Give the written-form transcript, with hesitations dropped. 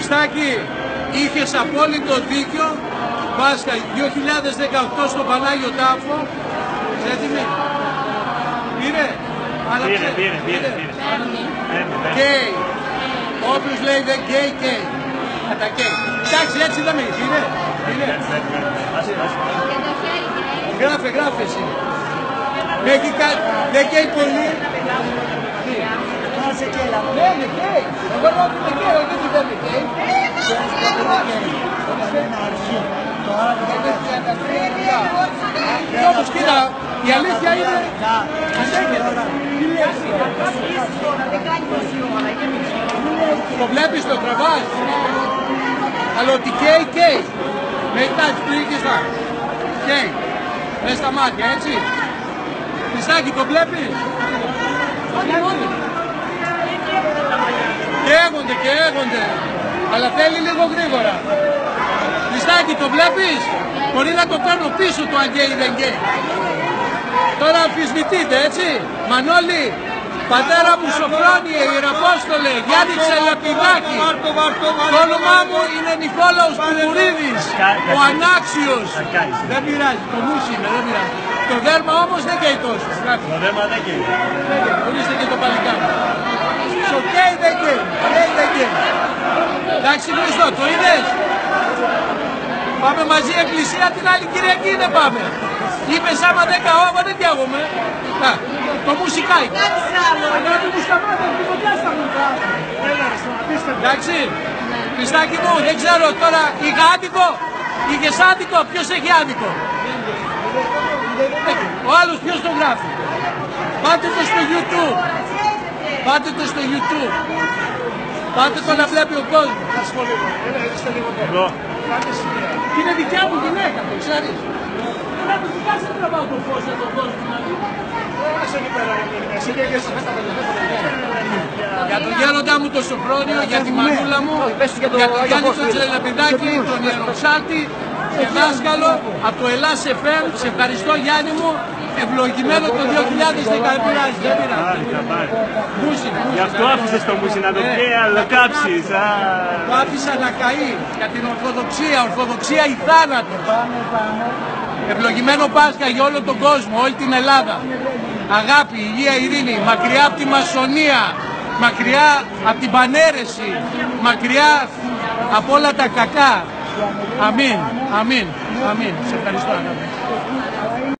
Χριστάκη, είχες απόλυτο δίκιο. Πάσχα 2018 στο Πανάγιο Τάφο. Έτοιμη. Πήρε. Πήρε. Κέι. Όποιος λέει δεν κέι, κέι. Κατά κέι. Εντάξει, έτσι λέμε. Πήρε. Γράφε εσύ. Δεν καίει πολύ. Ναι, είναι καίει. Εγώ λέω ότι είναι καίει, όχι δεν είναι καίει. Όμως κοίτα, η αλήθεια είναι... Το βλέπεις, το τραβάς. Αλλά ότι καίει. Μετά τις πλήκες θα. Καίει. Μες στα μάτια, έτσι. Χριστάκη, το βλέπεις. Καίγονται. Αλλά θέλει λίγο γρήγορα. Χριστάκη, το βλέπεις. Μπορεί να το παίρνω πίσω το αν γκέι δεν γκέι. Τώρα αμφισβητείτε, έτσι. Μανώλη, πατέρα μου Σοφρόνιε, Ιεραπόστολε, Γιάννη Ξελαπηδάκη. Το όνομά μου είναι Νικόλαος Κουμουρίδης, ο Ανάξιος. Δεν πειράζει, το μουσι είναι, δεν πειράζει. Το δέρμα όμως δεν καίει τόσο. Το δέρμα δεν καίει. Ορίστε και το παλικάρι. Στο καίει δεν καίει. Εντάξει Χριστό, το είδες. Πάμε μαζί εκκλησία την άλλη Κυριακή, δεν πάμε. Είπες άμα δεν καώ, δεν καίγομαι. Το μουσικάει. Εντάξει, Χριστάκη μου, δεν ξέρω τώρα, είχα άδικο, είχες άδικο, ποιος έχει άδικο. Ο άλλος ποιος το γράφει. Πάτε το στο YouTube. Πάτε το να βλέπει ο κόσμος. Είναι δικιά μου γυναίκα, το ξέρεις. Κάτσε να πάω το φως στον κόσμο να δει. Για τον γέροντά μου το Σοφρόνιο, για τη Μανούλα μου, για τον Γιάννη τον Ξελαπηδάκη, τον Ιεροψάρτη και δάσκαλο από το Ελλάς FM. Σε ευχαριστώ Γιάννη μου. Ευλογημένο το 2010. Δεν πειράζει. Γι' αυτό άφησες το μουσι να το πει, αλλά κάψεις. Το άφησα να καεί για την Ορθοδοξία. Ορθοδοξία ή θάνατος. Ευλογημένο Πάσχα για όλο τον κόσμο, όλη την Ελλάδα. Αγάπη, υγεία, ειρήνη, μακριά από τη μασονία, μακριά από την παναίρεση, μακριά από όλα τα κακά. Αμήν. Σε ευχαριστώ.